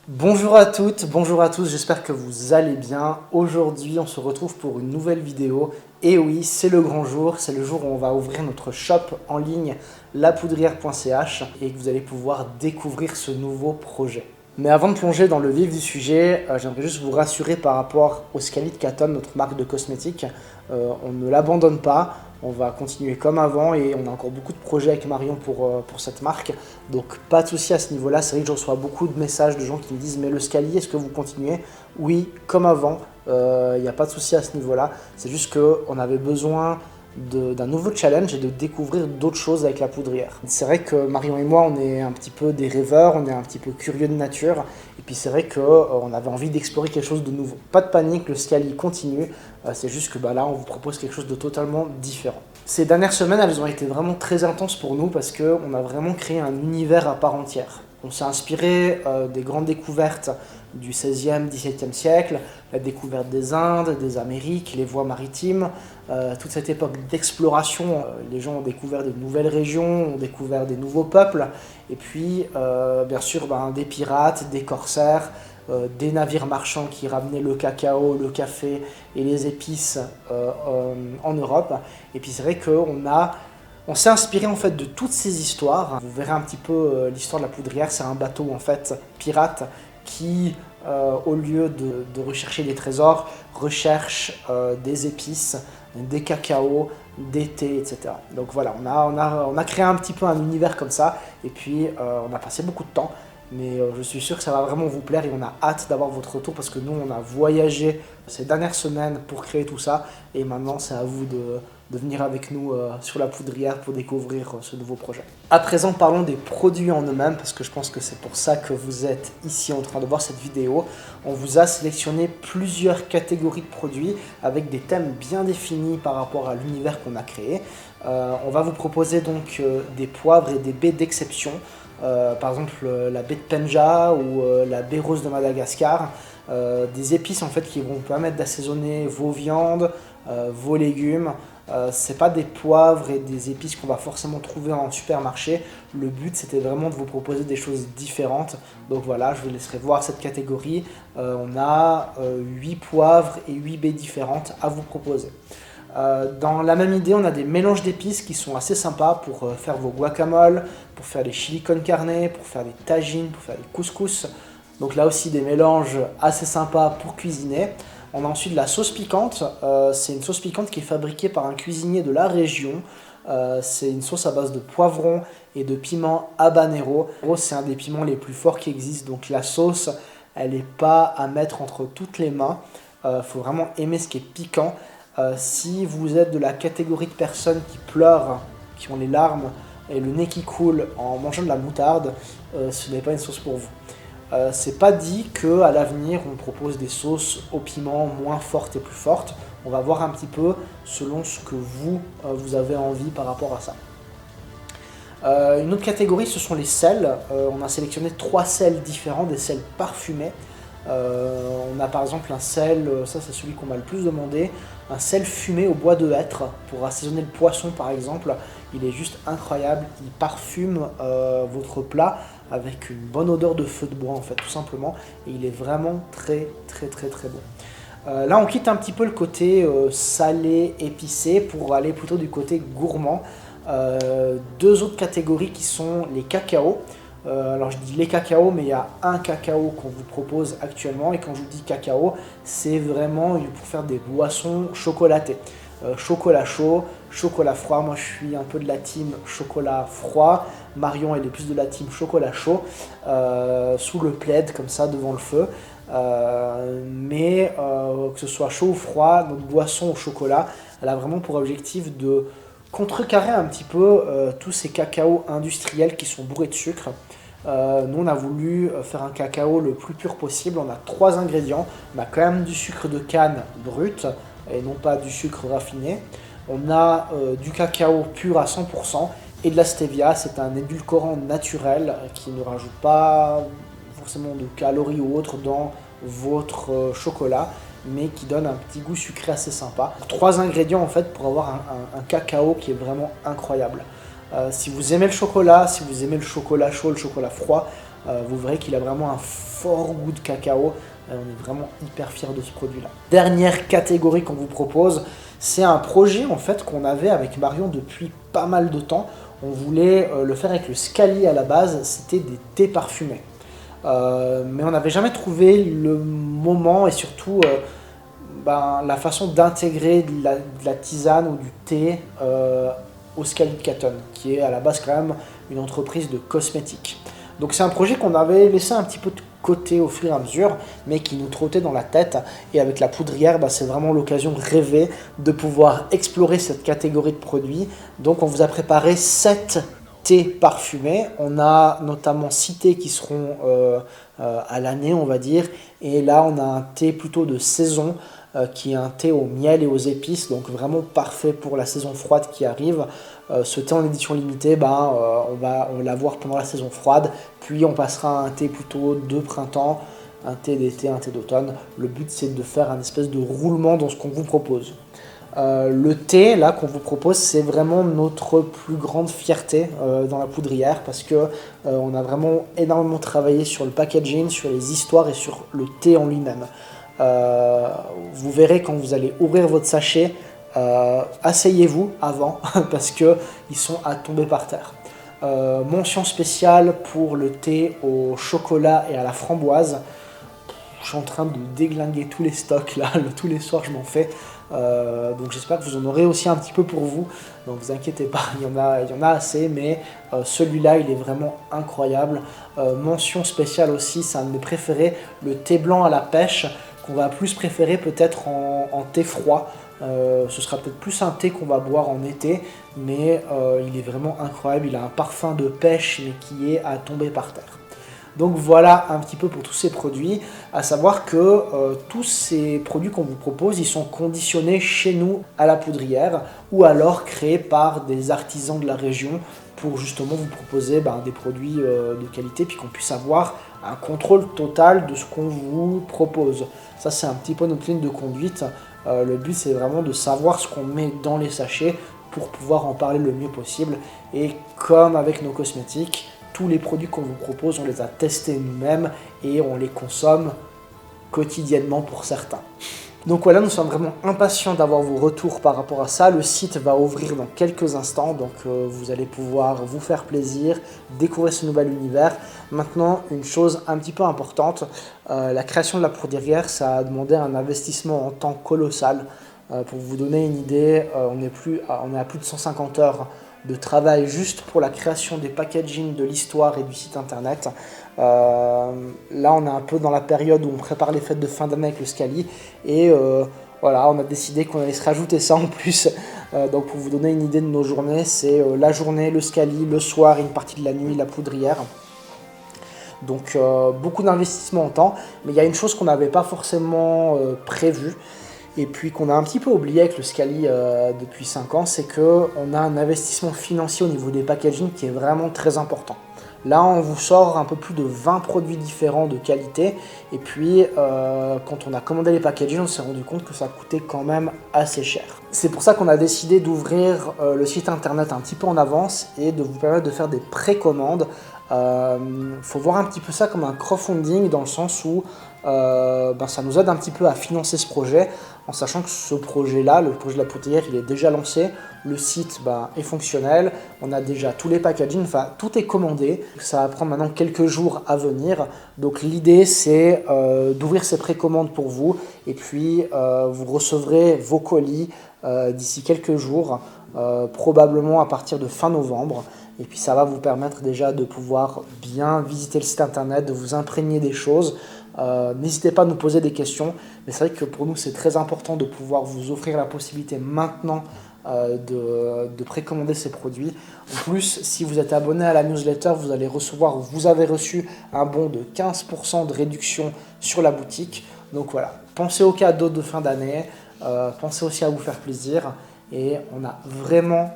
Bonjour à toutes, bonjour à tous, j'espère que vous allez bien. Aujourd'hui, on se retrouve pour une nouvelle vidéo. Et oui, c'est le grand jour, c'est le jour où on va ouvrir notre shop en ligne, lapoudrière.ch, et que vous allez pouvoir découvrir ce nouveau projet. Mais avant de plonger dans le vif du sujet, j'aimerais juste vous rassurer par rapport au Scali de Caton, notre marque de cosmétiques. On ne l'abandonne pas, on va continuer comme avant et on a encore beaucoup de projets avec Marion pour cette marque. Donc pas de souci à ce niveau-là, c'est vrai que je reçois beaucoup de messages de gens qui me disent mais le Scali, est-ce que vous continuez? Oui, comme avant, il n'y a pas de souci à ce niveau-là. C'est juste qu'on avait besoin d'un nouveau challenge et de découvrir d'autres choses avec la poudrière. C'est vrai que Marion et moi, on est un petit peu des rêveurs, on est un petit peu curieux de nature, et puis c'est vrai qu'on avait envie d'explorer quelque chose de nouveau. Pas de panique, le Scali continue, c'est juste que là, on vous propose quelque chose de totalement différent. Ces dernières semaines, elles ont été vraiment très intenses pour nous parce qu'on a vraiment créé un univers à part entière. On s'est inspiré des grandes découvertes du XVIe, XVIIe siècle, la découverte des Indes, des Amériques, les voies maritimes, toute cette époque d'exploration. Les gens ont découvert de nouvelles régions, ont découvert des nouveaux peuples, et puis bien sûr des pirates, des corsaires, des navires marchands qui ramenaient le cacao, le café et les épices en Europe. Et puis c'est vrai on s'est inspiré en fait de toutes ces histoires. Vous verrez un petit peu l'histoire de la poudrière, c'est un bateau en fait pirate qui, au lieu de rechercher des trésors, recherche des épices, des cacaos, des thés, etc. Donc voilà, on a créé un petit peu un univers comme ça, et puis on a passé beaucoup de temps, mais je suis sûr que ça va vraiment vous plaire et on a hâte d'avoir votre retour parce que nous, on a voyagé ces dernières semaines pour créer tout ça, et maintenant c'est à vous de venir avec nous sur la poudrière pour découvrir ce nouveau projet. À présent, parlons des produits en eux-mêmes, parce que je pense que c'est pour ça que vous êtes ici en train de voir cette vidéo. On vous a sélectionné plusieurs catégories de produits avec des thèmes bien définis par rapport à l'univers qu'on a créé. On va vous proposer donc des poivres et des baies d'exception, par exemple la baie de Penja ou la baie rose de Madagascar. Des épices en fait qui vont vous permettre d'assaisonner vos viandes, vos légumes. C'est pas des poivres et des épices qu'on va forcément trouver en supermarché. Le but c'était vraiment de vous proposer des choses différentes. Donc voilà, je vous laisserai voir cette catégorie. On a 8 poivres et 8 baies différentes à vous proposer. Dans la même idée, on a des mélanges d'épices qui sont assez sympas pour faire vos guacamoles, pour faire les chili con carne, pour faire les tagines, pour faire les couscous. Donc là aussi des mélanges assez sympas pour cuisiner. On a ensuite la sauce piquante. C'est une sauce piquante qui est fabriquée par un cuisinier de la région. C'est une sauce à base de poivron et de piment habanero. C'est un des piments les plus forts qui existent. Donc la sauce, elle n'est pas à mettre entre toutes les mains. Faut vraiment aimer ce qui est piquant. Si vous êtes de la catégorie de personnes qui pleurent, qui ont les larmes et le nez qui coule en mangeant de la moutarde, ce n'est pas une sauce pour vous. C'est pas dit qu'à l'avenir on propose des sauces au piment moins fortes et plus fortes. On va voir un petit peu selon ce que vous avez envie par rapport à ça. Une autre catégorie, ce sont les sels. On a sélectionné 3 sels différents, des sels parfumés. On a par exemple un sel, ça c'est celui qu'on m'a le plus demandé, un sel fumé au bois de hêtre pour assaisonner le poisson par exemple. Il est juste incroyable, il parfume votre plat avec une bonne odeur de feu de bois en fait tout simplement, et il est vraiment très bon. Là on quitte un petit peu le côté salé, épicé pour aller plutôt du côté gourmand. 2 autres catégories qui sont les cacaos. Alors je dis les cacaos, mais il y a un cacao qu'on vous propose actuellement, et quand je vous dis cacao, c'est vraiment pour faire des boissons chocolatées. Chocolat chaud, chocolat froid. Moi je suis un peu de la team chocolat froid. Marion elle est plus de la team chocolat chaud, sous le plaid comme ça devant le feu. Que ce soit chaud ou froid, notre boisson au chocolat, elle a vraiment pour objectif de contrecarrer un petit peu tous ces cacaos industriels qui sont bourrés de sucre. Nous on a voulu faire un cacao le plus pur possible. On a 3 ingrédients. On a quand même du sucre de canne brut et non pas du sucre raffiné. On a du cacao pur à 100% et de la stevia. C'est un édulcorant naturel qui ne rajoute pas forcément de calories ou autre dans votre chocolat, mais qui donne un petit goût sucré assez sympa. 3 ingrédients en fait pour avoir un cacao qui est vraiment incroyable. Si vous aimez le chocolat, si vous aimez le chocolat chaud, le chocolat froid, Vous verrez qu'il a vraiment un fort goût de cacao. On est vraiment hyper fiers de ce produit-là. Dernière catégorie qu'on vous propose, c'est un projet en fait qu'on avait avec Marion depuis pas mal de temps. On voulait le faire avec le Scali à la base, c'était des thés parfumés. Mais on n'avait jamais trouvé le moment et surtout la façon d'intégrer de la tisane ou du thé au Scali de Caton, qui est à la base quand même une entreprise de cosmétiques. Donc c'est un projet qu'on avait laissé un petit peu de côté au fur et à mesure, mais qui nous trottait dans la tête. Et avec la poudrière, c'est vraiment l'occasion rêvée de pouvoir explorer cette catégorie de produits. Donc on vous a préparé 7 thés parfumés. On a notamment 6 thés qui seront à l'année, on va dire. Et là, on a un thé plutôt de saison, qui est un thé au miel et aux épices, donc vraiment parfait pour la saison froide qui arrive. Ce thé en édition limitée, on va l'avoir pendant la saison froide, puis on passera à un thé plutôt de printemps, un thé d'été, un thé d'automne. Le but, c'est de faire un espèce de roulement dans ce qu'on vous propose. Le thé là qu'on vous propose, c'est vraiment notre plus grande fierté dans la poudrière, parce que on a vraiment énormément travaillé sur le packaging, sur les histoires et sur le thé en lui-même. Vous verrez quand vous allez ouvrir votre sachet, asseyez-vous avant parce qu'ils sont à tomber par terre. Mention spéciale pour le thé au chocolat et à la framboise. Je suis en train de déglinguer tous les stocks là, tous les soirs je m'en fais. Donc j'espère que vous en aurez aussi un petit peu pour vous. Donc vous inquiétez pas, il y en a assez, mais celui-là il est vraiment incroyable. Mention spéciale aussi, c'est un de mes préférés, le thé blanc à la pêche, qu'on va plus préférer peut-être en thé froid. Ce sera peut-être plus un thé qu'on va boire en été, mais il est vraiment incroyable. Il a un parfum de pêche, mais qui est à tomber par terre. Donc voilà un petit peu pour tous ces produits, à savoir que tous ces produits qu'on vous propose, ils sont conditionnés chez nous à la poudrière, ou alors créés par des artisans de la région pour justement vous proposer des produits de qualité, puis qu'on puisse avoir un contrôle total de ce qu'on vous propose. Ça c'est un petit peu notre ligne de conduite. Le but c'est vraiment de savoir ce qu'on met dans les sachets pour pouvoir en parler le mieux possible. Et comme avec nos cosmétiques, tous les produits qu'on vous propose, on les a testés nous-mêmes et on les consomme quotidiennement pour certains. Donc voilà, nous sommes vraiment impatients d'avoir vos retours par rapport à ça. Le site va ouvrir dans quelques instants, donc vous allez pouvoir vous faire plaisir, découvrir ce nouvel univers. Maintenant, une chose un petit peu importante, la création de la poudrière, ça a demandé un investissement en temps colossal. Pour vous donner une idée, on est à plus de 150 heures de travail juste pour la création des packaging, de l'histoire et du site internet. Là on est un peu dans la période où on prépare les fêtes de fin d'année avec le Scali, et voilà, on a décidé qu'on allait se rajouter ça en plus. Donc pour vous donner une idée de nos journées, c'est la journée, le Scali, le soir et une partie de la nuit, la poudrière. Donc beaucoup d'investissement en temps, mais il y a une chose qu'on n'avait pas forcément prévue, et puis qu'on a un petit peu oublié avec le Scali depuis 5 ans, c'est qu'on a un investissement financier au niveau des packaging qui est vraiment très important. Là, on vous sort un peu plus de 20 produits différents de qualité, et puis quand on a commandé les packaging, on s'est rendu compte que ça coûtait quand même assez cher. C'est pour ça qu'on a décidé d'ouvrir le site internet un petit peu en avance et de vous permettre de faire des précommandes. Faut voir un petit peu ça comme un crowdfunding, dans le sens où ça nous aide un petit peu à financer ce projet, en sachant que ce projet-là, le projet de la poudrière, il est déjà lancé, le site est fonctionnel, on a déjà tous les packaging, enfin tout est commandé, ça va prendre maintenant quelques jours à venir. Donc l'idée c'est d'ouvrir ces précommandes pour vous, et puis vous recevrez vos colis d'ici quelques jours, probablement à partir de fin novembre. Et puis ça va vous permettre déjà de pouvoir bien visiter le site internet, de vous imprégner des choses. N'hésitez pas à nous poser des questions, mais c'est vrai que pour nous c'est très important de pouvoir vous offrir la possibilité maintenant de précommander ces produits. En plus, si vous êtes abonné à la newsletter, vous avez reçu un bon de 15% de réduction sur la boutique. Donc voilà, pensez aux cadeaux de fin d'année, pensez aussi à vous faire plaisir. Et on a vraiment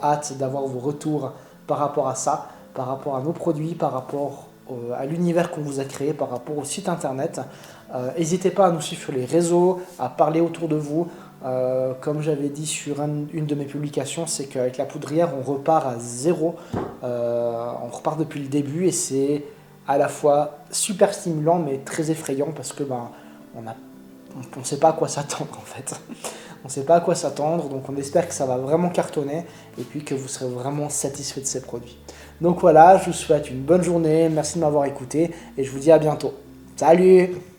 hâte d'avoir vos retours par rapport à ça, par rapport à nos produits, par rapport à l'univers qu'on vous a créé, par rapport au site internet. N'hésitez pas à nous suivre sur les réseaux, à parler autour de vous. Comme j'avais dit sur une de mes publications, c'est qu'avec la poudrière, on repart à zéro. On repart depuis le début et c'est à la fois super stimulant mais très effrayant parce que on ne sait pas à quoi s'attendre en fait. On ne sait pas à quoi s'attendre, donc on espère que ça va vraiment cartonner et puis que vous serez vraiment satisfait de ces produits. Donc voilà, je vous souhaite une bonne journée, merci de m'avoir écouté et je vous dis à bientôt. Salut!